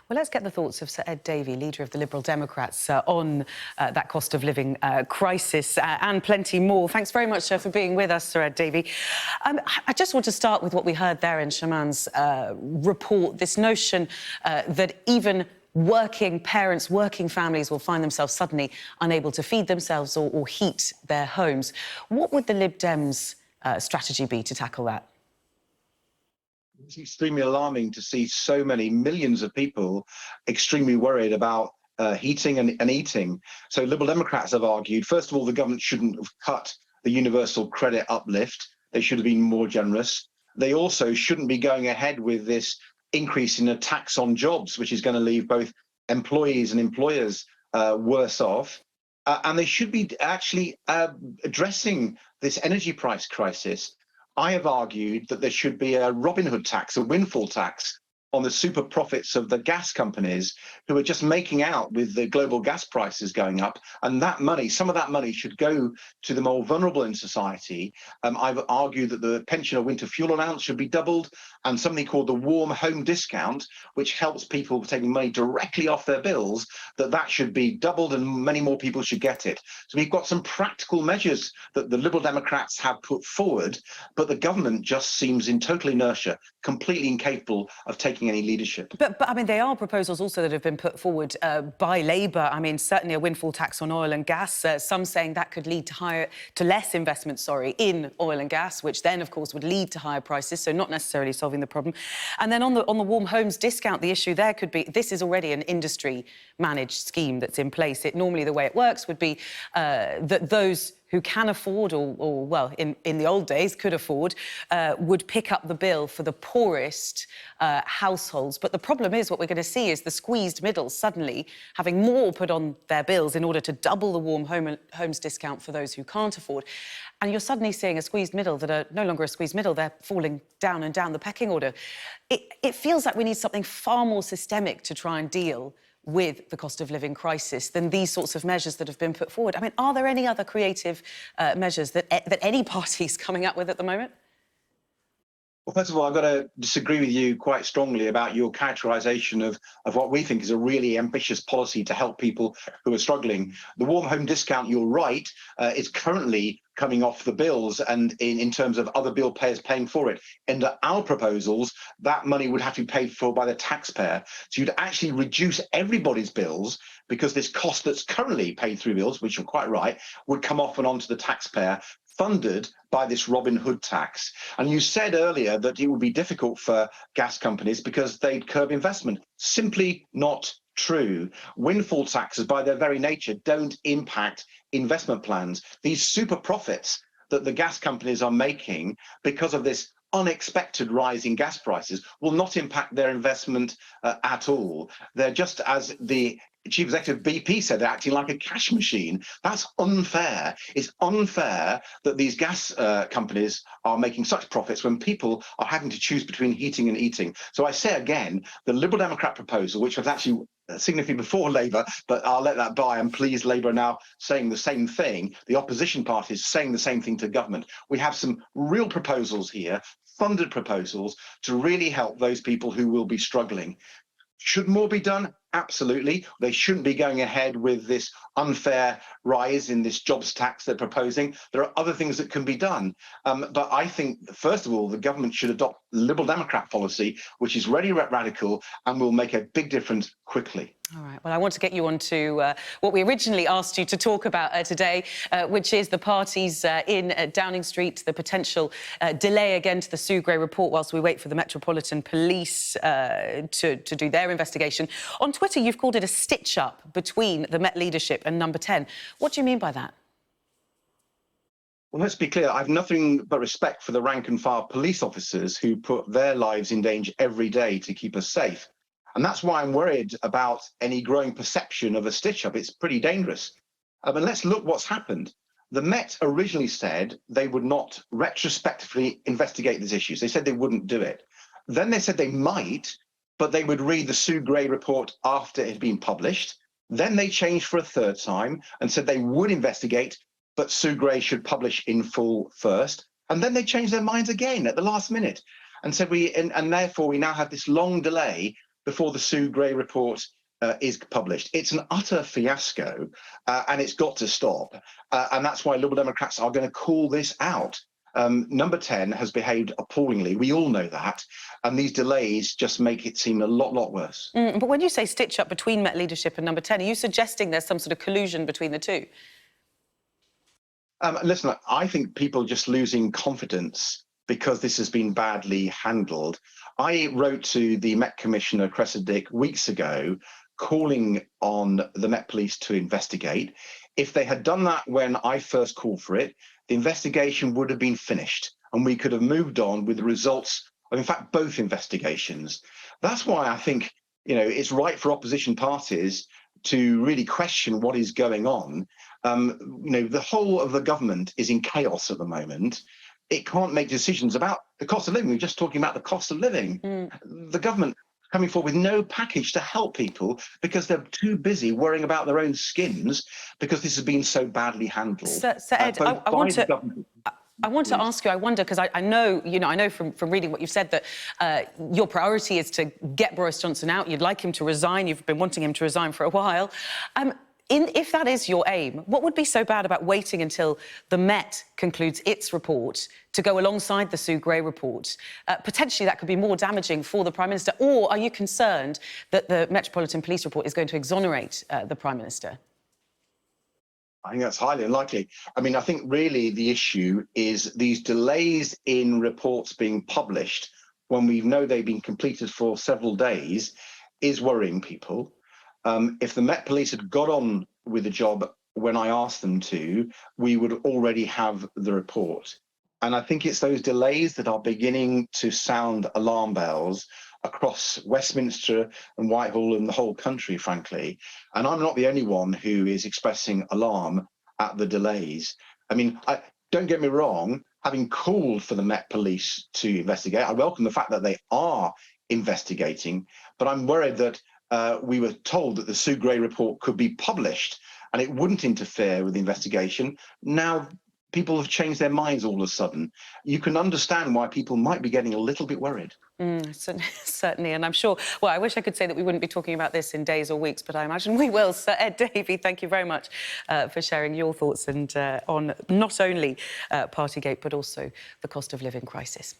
Well, let's get the thoughts of Sir Ed Davey, leader of the Liberal Democrats, on that cost of living crisis and plenty more. Thanks very much for being with us, Sir Ed Davey. I just want to start with what we heard there in Shaman's report, this notion that even working parents, working families will find themselves suddenly unable to feed themselves or heat their homes. What would the Lib Dems' strategy be to tackle that? It's extremely alarming to see so many millions of people extremely worried about heating and eating. So Liberal Democrats have argued, first of all, the government shouldn't have cut the universal credit uplift. They should have been more generous. They also shouldn't be going ahead with this increase in a tax on jobs, which is going to leave both employees and employers worse off. And they should be actually addressing this energy price crisis. I have argued that there should be a Robin Hood tax, a windfall tax on the super profits of the gas companies who are just making out with the global gas prices going up. And that money, some of that money should go to the more vulnerable in society. I've argued that the pension or winter fuel allowance should be doubled, and something called the warm home discount, which helps people taking money directly off their bills, that should be doubled and many more people should get it. So we've got some practical measures that the Liberal Democrats have put forward, but the government just seems in total inertia, completely incapable of taking any leadership. But I mean, they are proposals also that have been put forward by Labour. I mean, certainly a windfall tax on oil and gas. Some saying that could lead to less investment, in oil and gas, which then, of course, would lead to higher prices. So not necessarily solving the problem. And then on the warm homes discount, the issue there could be this is already an industry-managed scheme that's in place. Normally the way it works would be that those who can afford, or well, in the old days, could afford, would pick up the bill for the poorest households. But the problem is, what we're going to see is the squeezed middle suddenly having more put on their bills in order to double the warm homes discount for those who can't afford. And you're suddenly seeing a squeezed middle that are no longer a squeezed middle, they're falling down and down the pecking order. It feels like we need something far more systemic to try and deal with the cost of living crisis than these sorts of measures that have been put forward. I mean, are there any other creative measures that any party is coming up with at the moment? Well, first of all, I've got to disagree with you quite strongly about your characterisation of what we think is a really ambitious policy to help people who are struggling. The warm home discount, you're right, is currently coming off the bills and in terms of other bill payers paying for it. Under our proposals, that money would have to be paid for by the taxpayer. So you'd actually reduce everybody's bills because this cost that's currently paid through bills, which you're quite right, would come off and onto the taxpayer, funded by this Robin Hood tax. And you said earlier that it would be difficult for gas companies because they'd curb investment. Simply not true. Windfall taxes, by their very nature, don't impact investment plans. These super profits that the gas companies are making because of this unexpected rise in gas prices will not impact their investment at all. They're just, as the Chief Executive BP said, they're acting like a cash machine. That's unfair. It's unfair that these gas companies are making such profits when people are having to choose between heating and eating. So I say again, the Liberal Democrat proposal, which was actually significantly before Labour, but I'll let that by. I'm pleased Labour are now saying the same thing. The opposition parties saying the same thing to government. We have some real proposals here, funded proposals, to really help those people who will be struggling. Should more be done? Absolutely. They shouldn't be going ahead with this unfair rise in this jobs tax they're proposing. There are other things that can be done. But I think, first of all, the government should adopt Liberal Democrat policy, which is very radical and will make a big difference quickly. All right. Well, I want to get you on to what we originally asked you to talk about today, which is the parties in Downing Street, the potential delay again to the Sue Gray report whilst we wait for the Metropolitan Police to do their investigation. On Twitter, you've called it a stitch-up between the Met leadership and Number 10. What do you mean by that? Well, let's be clear. I have nothing but respect for the rank-and-file police officers who put their lives in danger every day to keep us safe. And that's why I'm worried about any growing perception of a stitch-up. It's pretty dangerous. And let's look what's happened. The Met originally said they would not retrospectively investigate these issues. They said they wouldn't do it. Then they said they might, but they would read the Sue Gray report after it had been published. Then they changed for a third time and said they would investigate, but Sue Gray should publish in full first. And then they changed their minds again at the last minute and said and therefore we now have this long delay before the Sue Gray report is published. It's an utter fiasco, and it's got to stop. And that's why Liberal Democrats are going to call this out. Number 10 has behaved appallingly. We all know that. And these delays just make it seem a lot worse. But when you say stitch up between Met leadership and Number 10, are you suggesting there's some sort of collusion between the two? Listen, I think people are just losing confidence because this has been badly handled. I wrote to the Met Commissioner, Cressida Dick, weeks ago, calling on the Met Police to investigate. If they had done that when I first called for it, the investigation would have been finished and we could have moved on with the results of, in fact, both investigations. That's why I think, it's right for opposition parties to really question what is going on. The whole of the government is in chaos at the moment. It can't make decisions about the cost of living. We're just talking about the cost of living. The government coming forward with no package to help people because they're too busy worrying about their own skins because this has been so badly handled. Sir Ed, I want to ask you, I wonder, because I know, I know from reading what you've said that your priority is to get Boris Johnson out. You'd like him to resign. You've been wanting him to resign for a while. If that is your aim, what would be so bad about waiting until the Met concludes its report to go alongside the Sue Gray report? Potentially that could be more damaging for the Prime Minister. Or are you concerned that the Metropolitan Police report is going to exonerate the Prime Minister? I think that's highly unlikely. I mean, I think really the issue is these delays in reports being published when we know they've been completed for several days is worrying people. If the Met Police had got on with the job when I asked them to, we would already have the report. And I think it's those delays that are beginning to sound alarm bells across Westminster and Whitehall and the whole country, frankly. And I'm not the only one who is expressing alarm at the delays. I mean, don't get me wrong, having called for the Met Police to investigate, I welcome the fact that they are investigating, but I'm worried that we were told that the Sue Gray report could be published and it wouldn't interfere with the investigation. Now people have changed their minds all of a sudden. You can understand why people might be getting a little bit worried. Certainly, and I'm sure, well, I wish I could say that we wouldn't be talking about this in days or weeks, but I imagine we will. Sir Ed Davey, thank you very much for sharing your thoughts and on not only Partygate, but also the cost of living crisis.